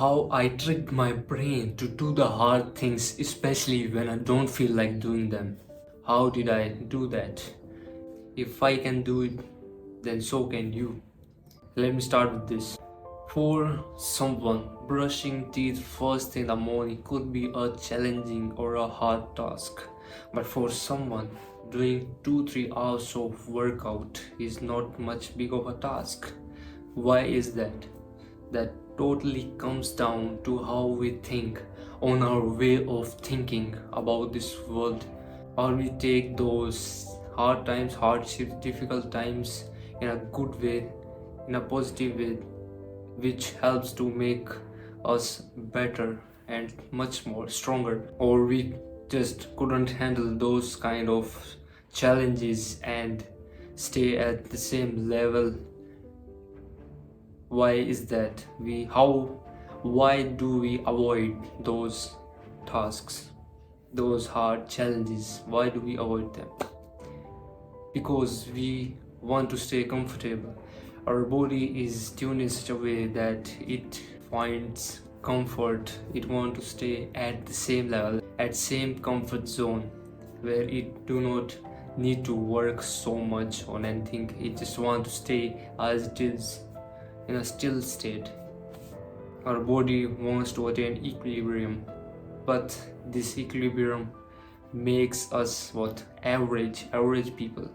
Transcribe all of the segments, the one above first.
how I tricked my brain to do the hard things, especially when I don't feel like doing them. How did I do that? If I can do it, then so can you. Let me start with this. For someone, brushing teeth first thing in the morning could be a challenging or a hard task. But for someone, doing 2-3 hours of workout is not much big of a task. Why is that? That totally comes down to how we think, on our way of thinking about this world, or we take those hard times, hardships, difficult times in a good way, in a positive way, which helps to make us better and much more stronger, or we just couldn't handle those kind of challenges and stay at the same level. Why is that? Why do we avoid those tasks, those hard challenges? Why do we avoid them? Because we want to stay comfortable. Our body is tuned in such a way that it finds comfort. It wants to stay at the same level, at same comfort zone, where it do not need to work so much on anything. It just want to stay as it is, in a still state. Our body wants to attain equilibrium, but this equilibrium makes us what? Average people.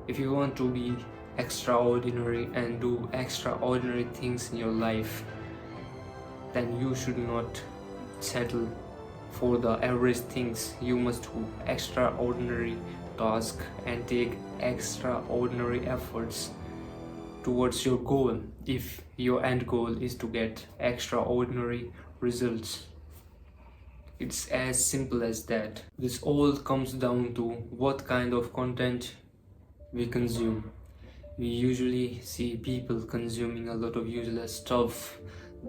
If you want to be extraordinary and do extraordinary things in your life, then you should not settle for the average things. You must do extraordinary tasks and take extraordinary efforts towards your goal, if your end goal is to get extraordinary results. It's as simple as that. This all comes down to what kind of content we consume. We usually see people consuming a lot of useless stuff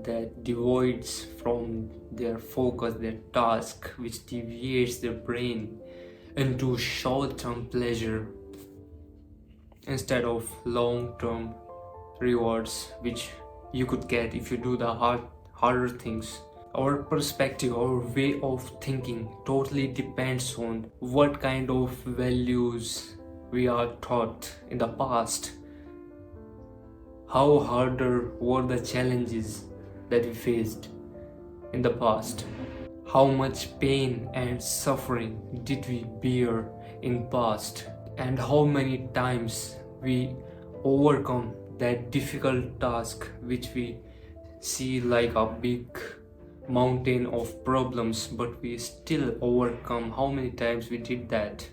that devoids from their focus, their task, which deviates their brain into short-term pleasure instead of long-term rewards which you could get if you do the harder things. Our perspective, our way of thinking totally depends on what kind of values we are taught in the past. How harder were the challenges that we faced in the past? How much pain and suffering did we bear in past? And how many times we overcome that difficult task which we see like a big mountain of problems, but we still overcome. How many times we did that?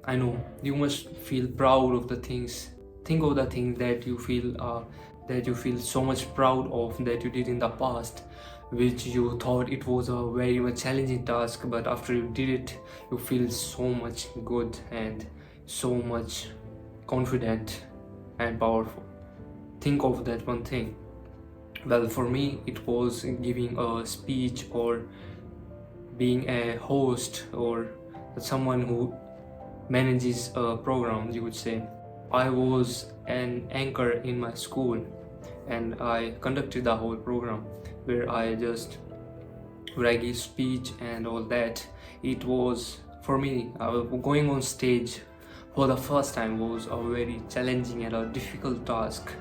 I know you must feel proud of the things. Think of the thing that you feel so much proud of that you did in the past, which you thought it was a very much challenging task, but after you did it you feel so much good and so much confident and powerful. Think of that one thing. Well, for me it was giving a speech or being a host or someone who manages a program, you would say. I was an anchor in my school and I conducted the whole program where I gave speech and all that. It was, for me, going on stage for the first time was a very challenging and a difficult task.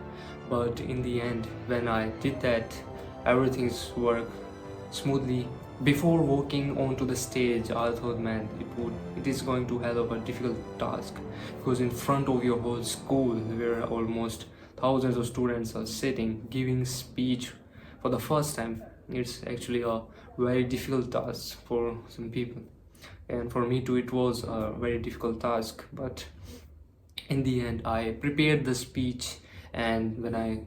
But in the end, when I did that, everything's worked smoothly. Before walking onto the stage, I thought, man, it is going to have a difficult task, because in front of your whole school, where almost thousands of students are sitting, giving speech for the first time, it's actually a very difficult task for some people. And for me too, it was a very difficult task. But in the end, I prepared the speech, and when I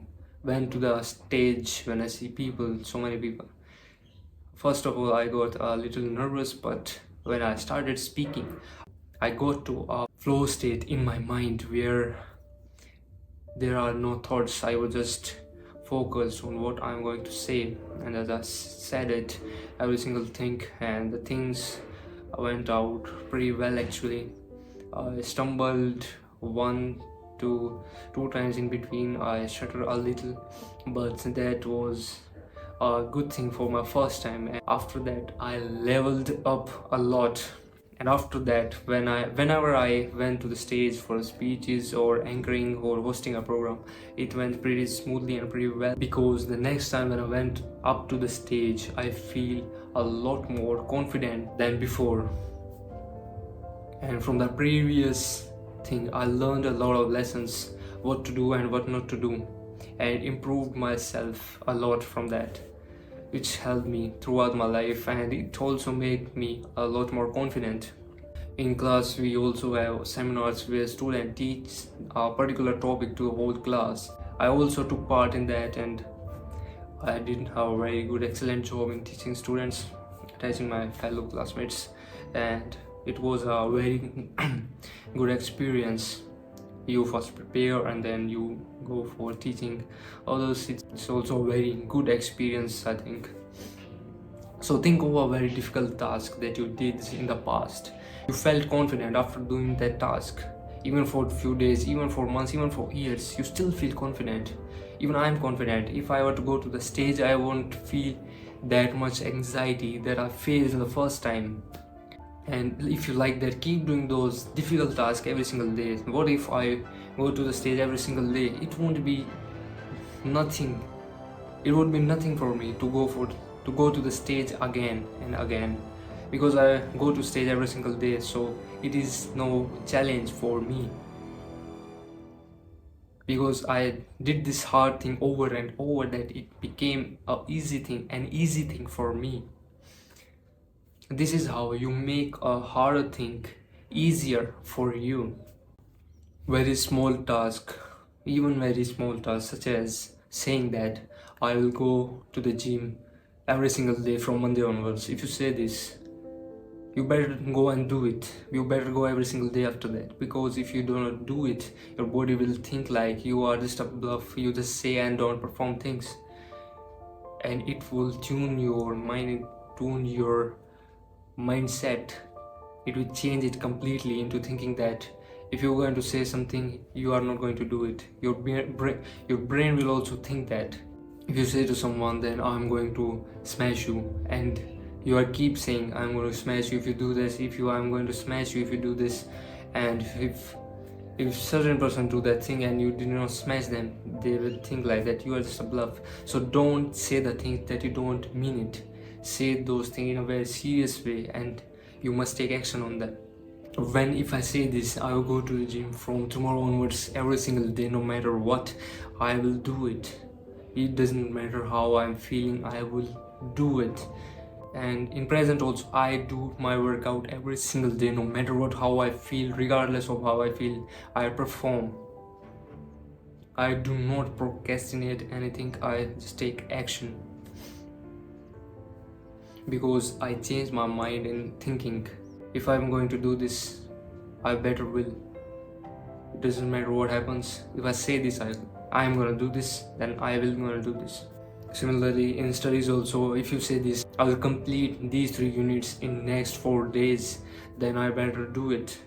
went to the stage, when I see people, so many people, first of all I got a little nervous, but when I started speaking, I got to a flow state in my mind where there are no thoughts. I was just focused on what I'm going to say, and as I said it, every single thing, and the things went out pretty well actually. I stumbled one to two times in between. I stuttered a little, but that was a good thing for my first time, and after that I leveled up a lot. And after that, whenever I went to the stage for speeches or anchoring or hosting a program, it went pretty smoothly and pretty well, because the next time when I went up to the stage, I feel a lot more confident than before. And from the previous thing, I learned a lot of lessons, what to do and what not to do, and improved myself a lot from that, which helped me throughout my life, and it also made me a lot more confident. In class, we also have seminars where students teach a particular topic to the whole class. I also took part in that, and I did a very good, excellent job in teaching students, teaching my fellow classmates, and it was a very good experience. You first prepare and then you go for teaching others. It's also a very good experience, I think. So think of a very difficult task that you did in the past. You felt confident after doing that task. Even for a few days, even for months, even for years, you still feel confident. Even I am confident. If I were to go to the stage, I won't feel that much anxiety that I faced the first time. And if you like that, keep doing those difficult tasks every single day. What if I go to the stage every single day? It won't be nothing. It would be nothing for me to go to the stage again and again, because I go to stage every single day, so it is no challenge for me, because I did this hard thing over and over that it became an easy thing for me. This is how you make a harder thing easier for you. Very small task, even very small tasks, such as saying that I will go to the gym every single day from Monday onwards. If you say this, you better go and do it. You better go every single day after that, because if you do not do it, your body will think like you are just a bluff. You just say and don't perform things, and it will tune your mind, tune your mindset. It will change it completely into thinking that if you're going to say something, you are not going to do it. Your brain will also think that if you say to someone, then I'm going to smash you, and you are keep saying I'm going to smash you if you do this, I'm going to smash you if you do this, and if certain person do that thing and you did not smash them, they will think like that you are just a bluff. So don't say the things that you don't mean it. Say those things in a very serious way, and you must take action on them. If I say this, I will go to the gym from tomorrow onwards every single day, no matter what, I will do it. It doesn't matter how I'm feeling, I will do it. And in present also, I do my workout every single day, no matter what, how I feel, regardless of how I feel, I perform. I do not procrastinate anything, I just take action, because I change my mind in thinking, if I'm going to do this, I better will. It doesn't matter what happens. If I say this, I'm gonna do this, then I will gonna do this. Similarly, in studies also, if you say this, I will complete these 3 units in next 4 days, then I better do it,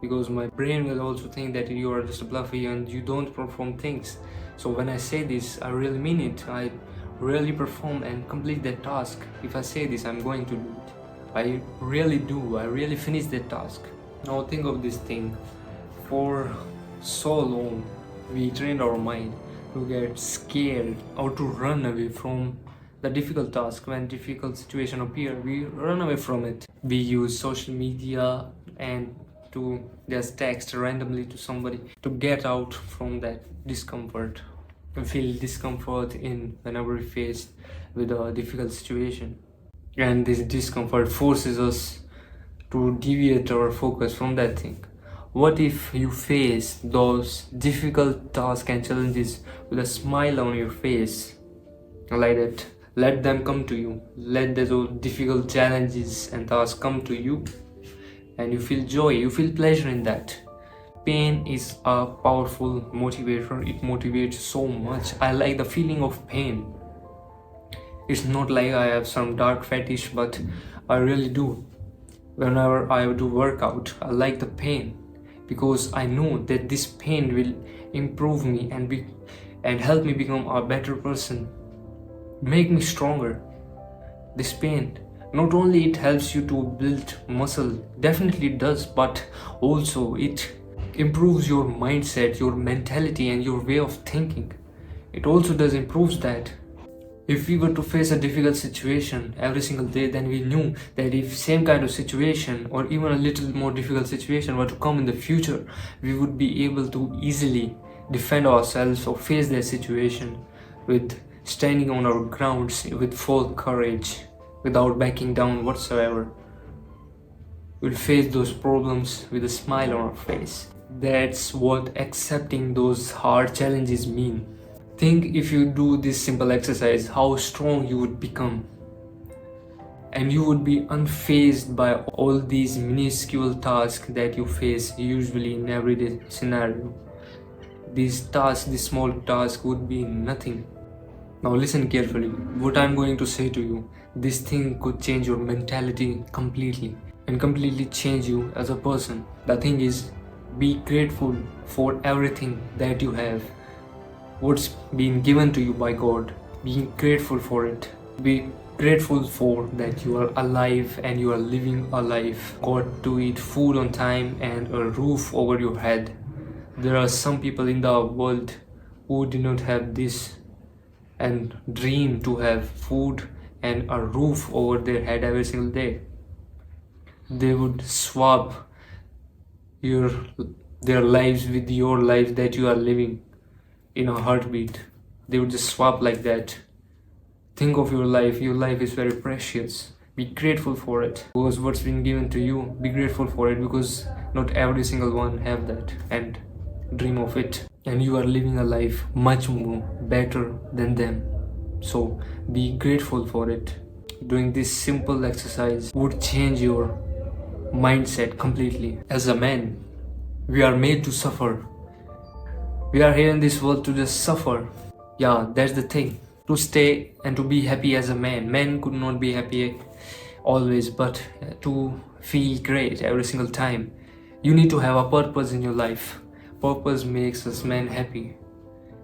because my brain will also think that you are just a bluffy and you don't perform things. So when I say this, I really mean it. I really perform and complete that task. If I say this, I'm going to do it. I really do. I really finish that task. Now think of this thing. For so long, we trained our mind to get scared or to run away from the difficult task. When difficult situation appear, we run away from it. We use social media and to just text randomly to somebody to get out from that discomfort. We feel discomfort in whenever we face with a difficult situation, and this discomfort forces us to deviate our focus from that thing. What if you face those difficult tasks and challenges with a smile on your face? Like that, let them come to you. Let those difficult challenges and tasks come to you, and you feel joy, you feel pleasure in that. Pain is a powerful motivator. It motivates so much. I like the feeling of pain. It's not like I have some dark fetish, but I really do. Whenever I do workout, I like the pain, because I know that this pain will improve me and help me become a better person. make me stronger. This pain, not only it helps you to build muscle, definitely it does, but also it improves your mindset, your mentality and your way of thinking. It also does improves that. If we were to face a difficult situation every single day, then we knew that if same kind of situation or even a little more difficult situation were to come in the future, we would be able to easily defend ourselves or face that situation with standing on our grounds with full courage, without backing down whatsoever. We'll face those problems with a smile on our face. That's what accepting those hard challenges mean. Think if you do this simple exercise, how strong you would become. And you would be unfazed by all these minuscule tasks that you face usually in everyday scenario. These tasks, these small tasks would be nothing. Now listen carefully. What I'm going to say to you, this thing could change your mentality completely and completely change you as a person. The thing is, be grateful for everything that you have. What's been given to you by God, being grateful for it. Be grateful for that you are alive and you are living a life. Got to eat food on time and a roof over your head. There are some people in the world who do not have this and dream to have food and a roof over their head every single day. They would swap their lives with your life that you are living in a heartbeat. They would just swap like that. Think of your life is very precious. Be grateful for it because what's been given to you, be grateful for it because not every single one have that, and dream of it. And you are living a life much more better than them, so be grateful for it. Doing this simple exercise would change your mindset completely. As a man, we are made to suffer. We are here in this world to just suffer. Yeah, that's the thing. To stay and to be happy as a man. Men could not be happy always, but to feel great every single time, you need to have a purpose in your life. Purpose makes us men happy.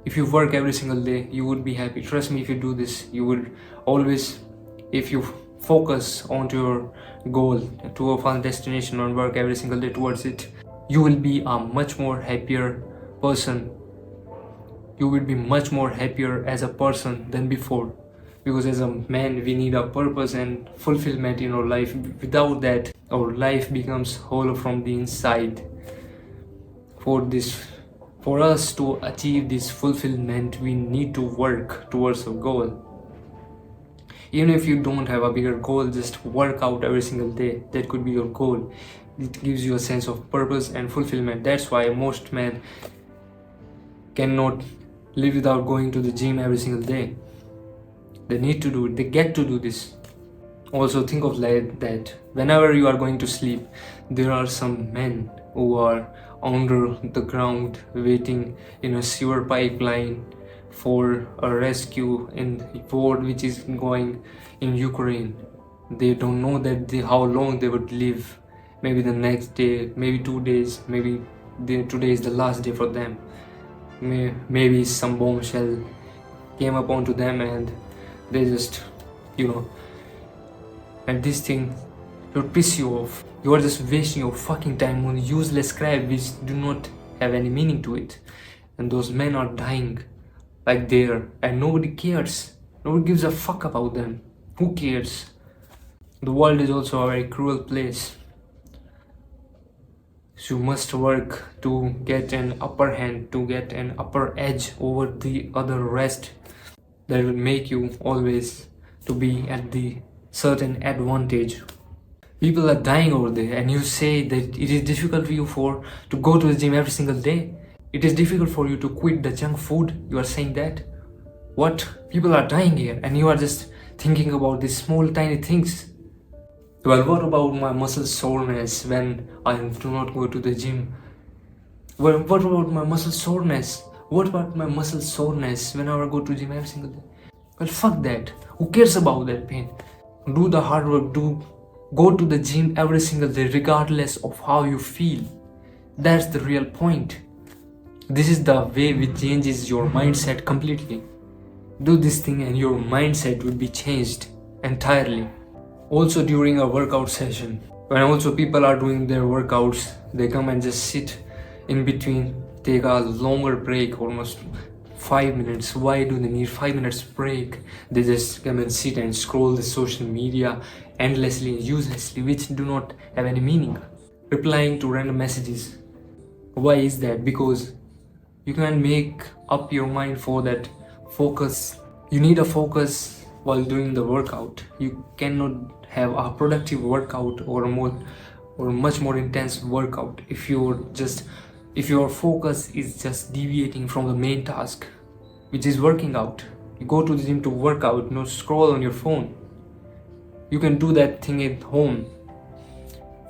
If you work every single day, you would be happy. Trust me, if you do this, you would always, if you focus onto your goal, to a final destination, and work every single day towards it, you will be a much more happier person. You will be much more happier as a person than before, because as a man we need a purpose and fulfillment in our life. Without that, our life becomes hollow from the inside. For us to achieve this fulfillment, we need to work towards a goal. Even if you don't have a bigger goal, just work out every single day. That could be your goal. It gives you a sense of purpose and fulfillment. That's why most men cannot live without going to the gym every single day. They need to do it. They get to do this. Also think of like that whenever you are going to sleep, there are some men who are under the ground waiting in a sewer pipeline for a rescue in war which is going in Ukraine. They don't know that how long they would live. Maybe the next day, maybe 2 days, maybe today is the last day for them. Maybe some bombshell came up onto them and they just, and this thing would piss you off. You are just wasting your fucking time on useless crap which do not have any meaning to it. And those men are dying like there and nobody cares. Nobody gives a fuck about them. Who cares? The world is also a very cruel place. So you must work to get an upper hand, to get an upper edge over the other rest. That will make you always to be at the certain advantage. People are dying over there and you say that it is difficult for you to go to the gym every single day. It is difficult for you to quit the junk food. You are saying that? What? People are dying here and you are just thinking about these small tiny things. Well, what about my muscle soreness when I do not go to the gym? Well, what about my muscle soreness? What about my muscle soreness whenever I go to gym every single day? Well, fuck that. Who cares about that pain? Do the hard work. Go to the gym every single day regardless of how you feel. That's the real point. This is the way which changes your mindset completely. Do this thing and your mindset will be changed entirely. Also during a workout session, when also people are doing their workouts, they come and just sit in between, take a longer break, almost 5 minutes. Why do they need 5 minutes break? They just come and sit and scroll the social media endlessly and uselessly, which do not have any meaning. Replying to random messages. Why is that? Because you can't make up your mind for that focus. You need a focus while doing the workout. You cannot have a productive workout or much more intense workout if your focus is just deviating from the main task, which is working out. You go to the gym to work out, not scroll on your phone. You can do that thing at home.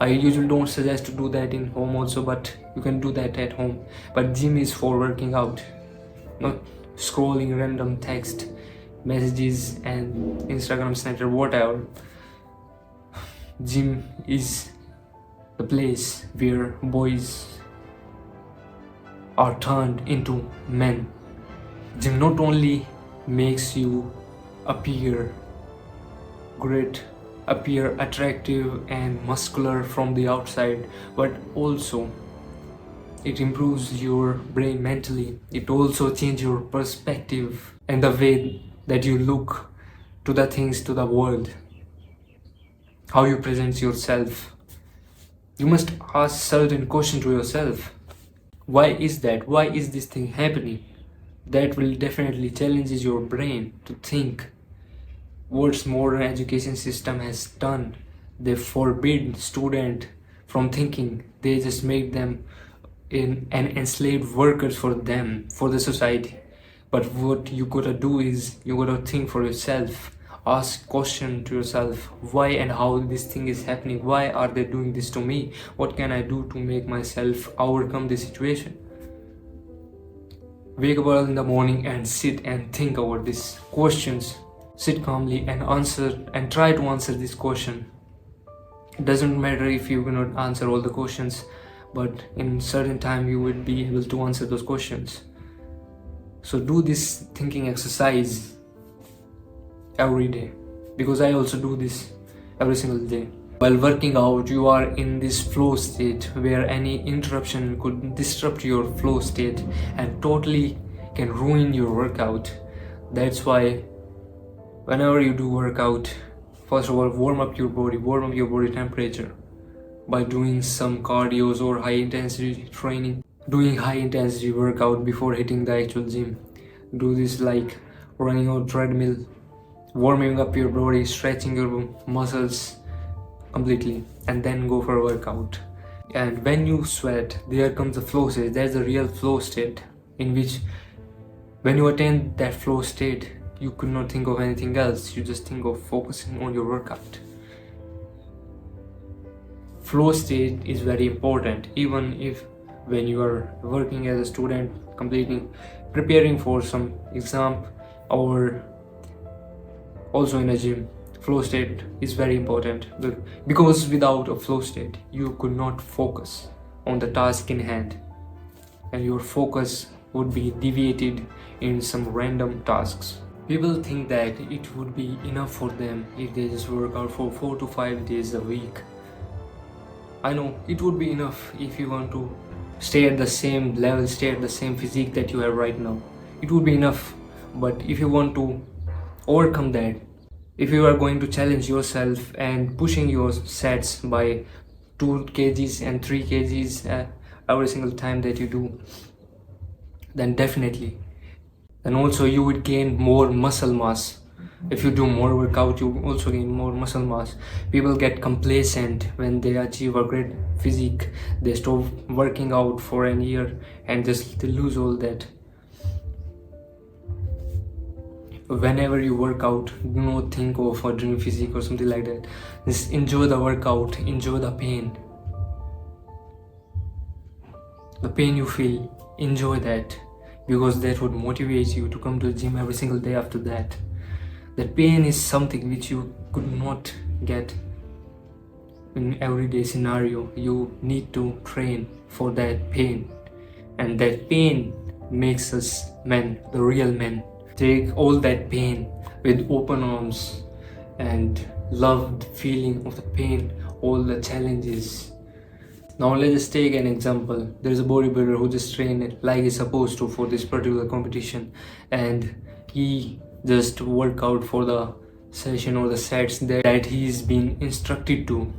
I usually don't suggest to do that in home also, but you can do that at home. But gym is for working out, not scrolling random text messages and Instagram, Snapchat, whatever. Gym is the place where boys are turned into men. Gym not only makes you appear great, appear attractive and muscular from the outside, but also it improves your brain mentally. It also changes your perspective and the way that you look to the things, to the world, how you present yourself. You must ask certain question to yourself. Why is that? Why is this thing happening? That will definitely challenges your brain to think. What modern education system has done, they forbid student from thinking. They just make them an enslaved workers for them, for the society. But what you gotta do is you gotta think for yourself. Ask question to yourself, why and how this thing is happening. Why are they doing this to me? What can I do to make myself overcome this situation? Wake up early in the morning and sit and think about these questions. Sit calmly and answer and try to answer this question. It doesn't matter if you cannot answer all the questions, but in certain time you will be able to answer those questions. So do this thinking exercise every day, because I also do this every single day. While working out, you are in this flow state where any interruption could disrupt your flow state and totally can ruin your workout. That's why whenever you do workout, first of all, warm up your body temperature by doing some cardios or high intensity training, doing high intensity workout before hitting the actual gym. Do this like running on treadmill, warming up your body, stretching your muscles completely, and then go for a workout. And when you sweat, there comes the flow state. That's the real flow state, in which when you attain that flow state, you could not think of anything else. You just think of focusing on your workout. Flow state is very important, even if when you are working as a student, preparing for some exam, or also in a gym. Flow state is very important, because without a flow state you could not focus on the task in hand, and your focus would be deviated in some random tasks. People think that it would be enough for them if they just work out for 4 to 5 days a week. I know it would be enough if you want to stay at the same level, stay at the same physique that you have right now. It would be enough. But if you want to overcome that, if you are going to challenge yourself and pushing your sets by 2 kgs and 3 kgs every single time that you do, then definitely, then also you would gain more muscle mass. If you do more workout, you also gain more muscle mass. People get complacent when they achieve a great physique. They stop working out for a year and just they lose all that. Whenever you work out, do not think of a dream physique or something like that. Just enjoy the workout, enjoy the pain. The pain you feel, enjoy that, because that would motivate you to come to the gym every single day after that. That pain is something which you could not get in everyday scenario. You need to train for that pain, and that pain makes us men, the real men. take all that pain with open arms and love the feeling of the pain, all the challenges. Now let's just take an example. There is a bodybuilder who just trained like he's supposed to for this particular competition, and he just work out for the session or the sets that he's been instructed to.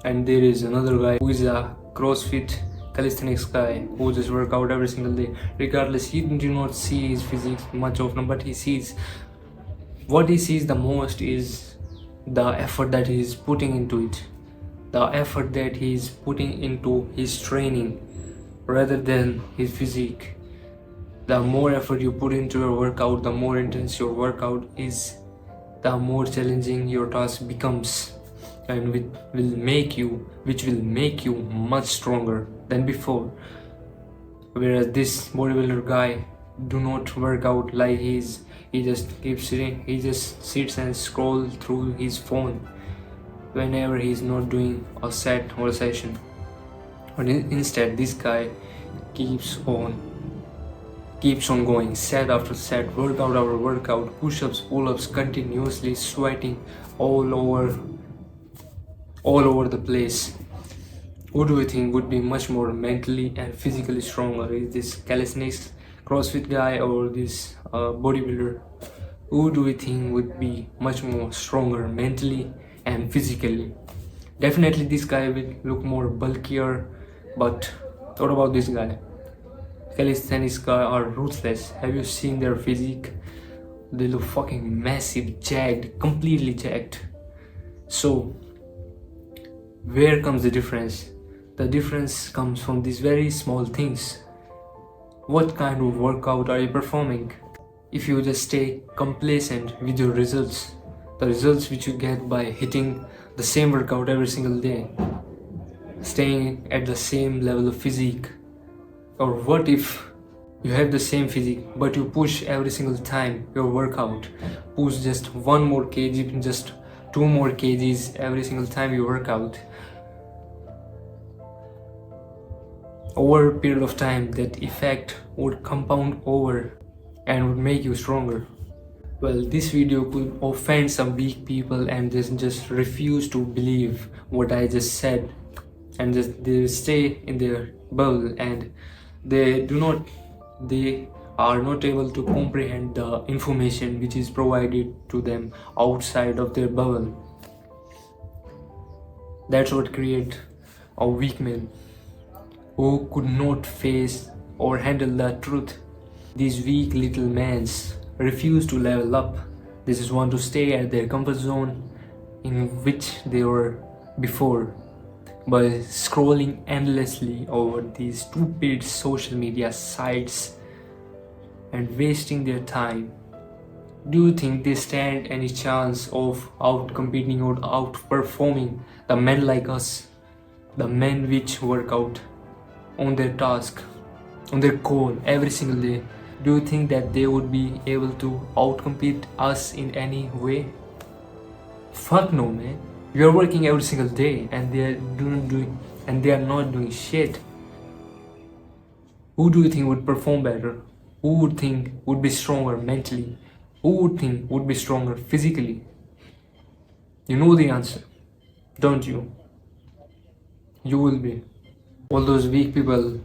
And there is another guy who is a CrossFit calisthenics guy who just work out every single day. Regardless, he do not see his physique much often, but he sees what he sees the most is the effort that he is putting into it, the effort that he is putting into his training rather than his physique. The more effort you put into your workout, the more intense your workout is, the more challenging your task becomes, and which will make you much stronger than before. Whereas this bodybuilder guy do not work out like he just keeps sitting, he just sits and scroll through his phone whenever he's not doing a set or a session. But instead this guy keeps on going, set after set, workout after workout, push-ups, pull-ups, continuously sweating all over the place. Who do you think would be much more mentally and physically stronger? Is this calisthenics CrossFit guy or this bodybuilder? Who do you think would be much more stronger mentally and physically? Definitely this guy will look more bulkier, but what about this guy? Calisthenics guys are ruthless. Have you seen their physique? They look fucking massive, jagged, completely jagged. So where comes the difference? The difference comes from these very small things. What kind of workout are you performing? If you just stay complacent with your results, the results which you get by hitting the same workout every single day, staying at the same level of physique. Or what if you have the same physique but you push every single time your workout, push just 1 more kg, just 2 more kgs every single time you work out. Over a period of time, that effect would compound over and would make you stronger. Well, this video could offend some weak people and just refuse to believe what I just said, and they stay in their bubble, and they are not able to comprehend the information which is provided to them outside of their bubble. That's what creates a weak man who could not face or handle the truth. These weak little men refuse to level up. They just want to stay at their comfort zone in which they were before, by scrolling endlessly over these stupid social media sites and wasting their time. Do you think they stand any chance of outcompeting or outperforming the men like us, the men which work out on their task, on their goal every single day? Do you think that they would be able to outcompete us in any way? Fuck no, man. We are working every single day and they are not doing shit. Who do you think would perform better? Who would think would be stronger mentally? Who would think would be stronger physically? You know the answer, don't you? You will be. All those weak people,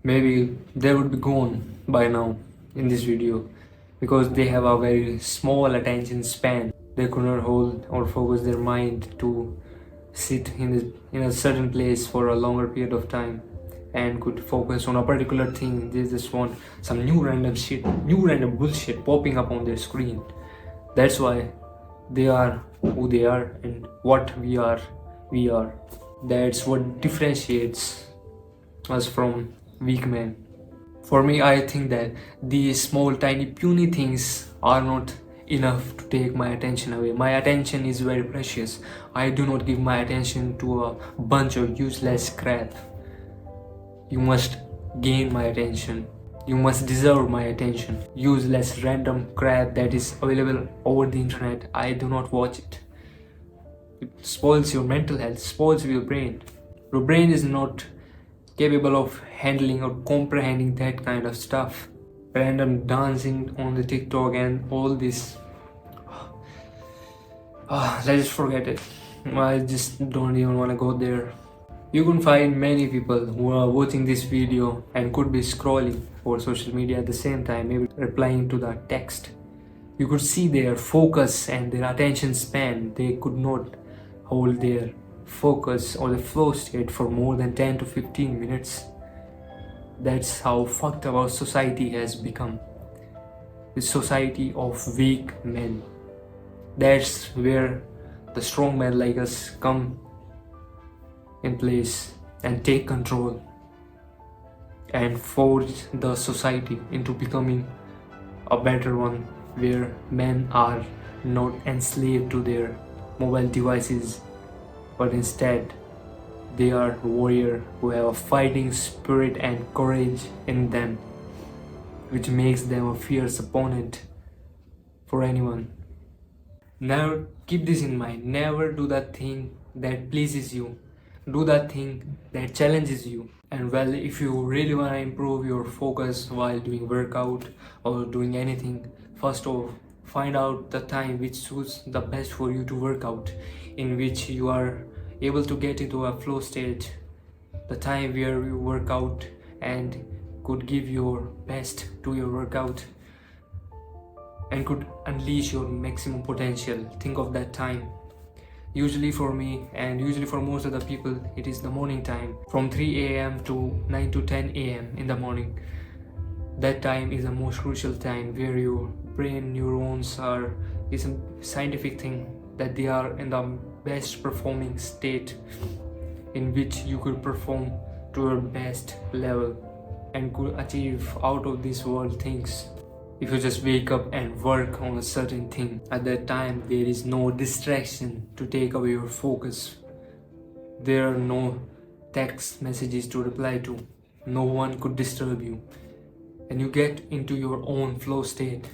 maybe they would be gone by now in this video, because they have a very small attention span. They could not hold or focus their mind to sit in a certain place for a longer period of time and could focus on a particular thing. They just want some new random bullshit popping up on their screen. That's why they are who they are, and what we are. That's what differentiates us from weak men. For me, I think that these small, tiny, puny things are not enough to take my attention away. My attention is very precious. I do not give my attention to a bunch of useless crap. You must gain my attention. You must deserve my attention. Useless random crap that is available over the internet, I do not watch it. It spoils your mental health, spoils your brain. Your brain is not capable of handling or comprehending that kind of stuff. random dancing on the TikTok and all this. Let's just forget it. I just don't even want to go there. You can find many people who are watching this video and could be scrolling over social media at the same time, maybe replying to the text. You could see their focus and their attention span. They could not hold their focus or the flow state for more than 10 to 15 minutes. That's how fucked up our society has become. The society of weak men. That's where the strong men like us come in place and take control and forge the society into becoming a better one, where men are not enslaved to their mobile devices, but instead they are warrior who have a fighting spirit and courage in them, which makes them a fierce opponent for anyone. Never keep this in mind. Never do that thing that pleases you. Do that thing that challenges you. And well, if you really want to improve your focus while doing workout or doing anything, first off, find out the time which suits the best for you to work out, in which you are able to get into a flow state, the time where you work out and could give your best to your workout and could unleash your maximum potential. Think of that time. Usually for me and usually for most of the people, it is the morning time from 3 a.m. to 9 to 10 a.m. in the morning. That time is the most crucial time where your brain neurons is a scientific thing that they are in the best performing state in which you could perform to your best level and could achieve out of this world things. If you just wake up and work on a certain thing, at that time there is no distraction to take away your focus. There are no text messages to reply to. No one could disturb you. And you get into your own flow state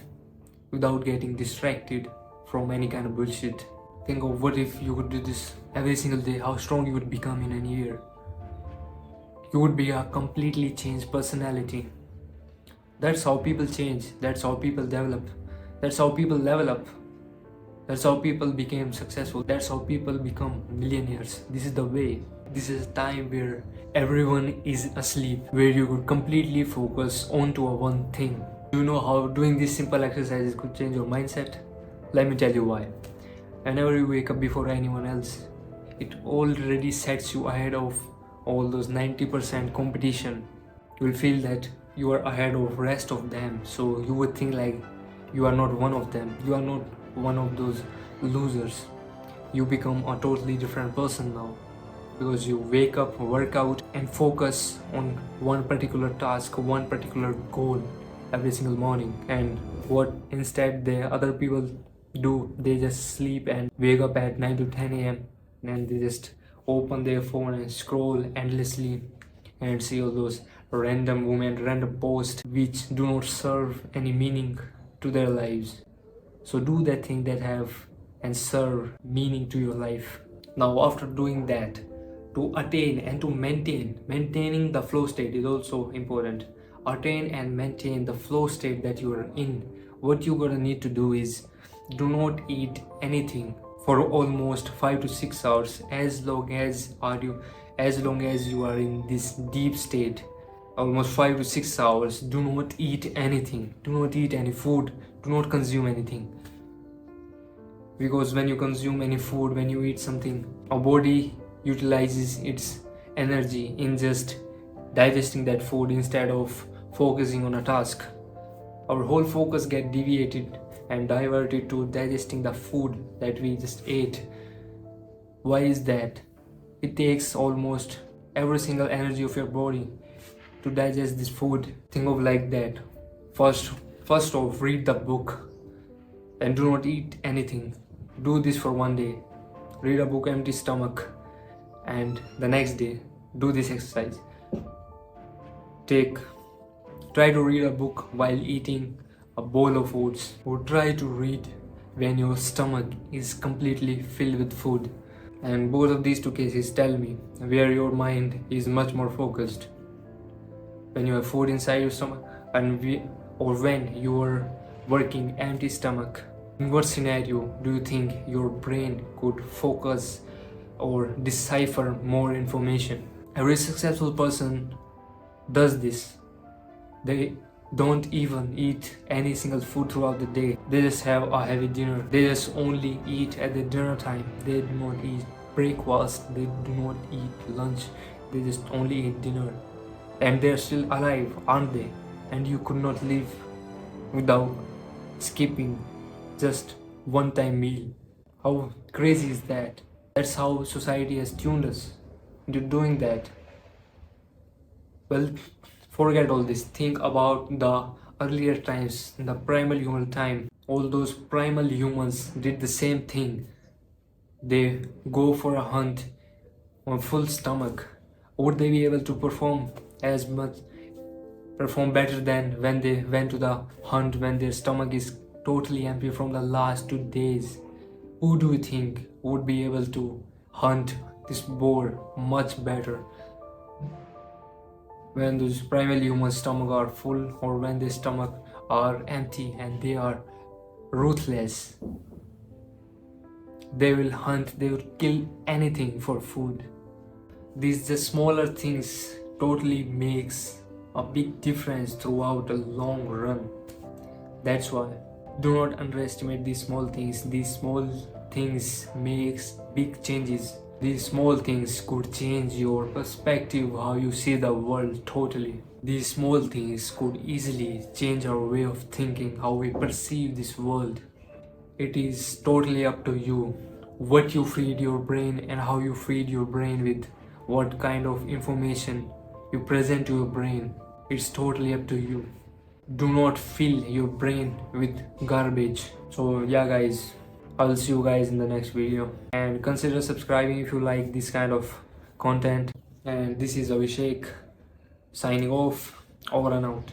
without getting distracted from any kind of bullshit. Think of what if you could do this every single day, how strong you would become in a year. You would be a completely changed personality. That's how people change. That's how people develop. That's how people level up. That's how people became successful. That's how people become millionaires. This is the way. This is a time where everyone is asleep, where you could completely focus onto a one thing. Do you know how doing these simple exercises could change your mindset? Let me tell you why. Whenever you wake up before anyone else, it already sets you ahead of all those 90% competition. You will feel that you are ahead of rest of them, so you would think like you are not one of them. You are not one of those losers. You become a totally different person now because you wake up, work out and focus on one particular task, one particular goal every single morning. And what instead the other people do, they just sleep and wake up at 9 to 10 a.m. and they just open their phone and scroll endlessly and see all those random women, random posts which do not serve any meaning to their lives. So do that thing that have and serve meaning to your life. Now after doing that, to attain and to maintaining the flow state is also important. Attain and maintain the flow state that you are in. What you're gonna need to do is do not eat anything for almost 5 to 6 hours as long as you are in this deep state. Almost 5 to 6 hours. Do not eat anything. Do not eat any food. Do not consume anything. Because when you consume any food, when you eat something, our body utilizes its energy in just digesting that food instead of focusing on a task. Our whole focus gets deviated and diverted to digesting the food that we just ate. Why is that? It takes almost every single energy of your body to digest this food. Think of like that. First off, read the book and do not eat anything. Do this for one day. Read a book empty stomach, and the next day do this exercise. Try to read a book while eating a bowl of oats, or try to read when your stomach is completely filled with food. And both of these two cases tell me where your mind is much more focused. When you have food inside your stomach, and or when you are working empty stomach? In what scenario do you think your brain could focus or decipher more information? Every successful person does this. They don't even eat any single food throughout the day. They just have a heavy dinner. They just only eat at the dinner time. They do not eat breakfast. They do not eat lunch. They just only eat dinner. And they're still alive, aren't they? And you could not live without skipping just one time meal. How crazy is that? That's how society has tuned us into doing that. Well, forget all this. Think about the earlier times, the primal human time. All those primal humans did the same thing. They go for a hunt on full stomach. Would they be able to perform better than when they went to the hunt when their stomach is totally empty from the last 2 days? Who do you think would be able to hunt this boar much better when those primal human stomach are full or when their stomach are empty and they are ruthless? They will hunt, they will kill anything for food. These just smaller things totally makes a big difference throughout a long run. That's why do not underestimate these small things. These small things makes big changes. These small things could change your perspective, how you see the world totally. These small things could easily change our way of thinking, how we perceive this world. It is totally up to you what you feed your brain and how you feed your brain with what kind of information you present to your brain. It's totally up to you. Do not fill your brain with garbage. So yeah guys, I'll see you guys in the next video, and consider subscribing if you like this kind of content. And this is Abhishek signing off. Over and out.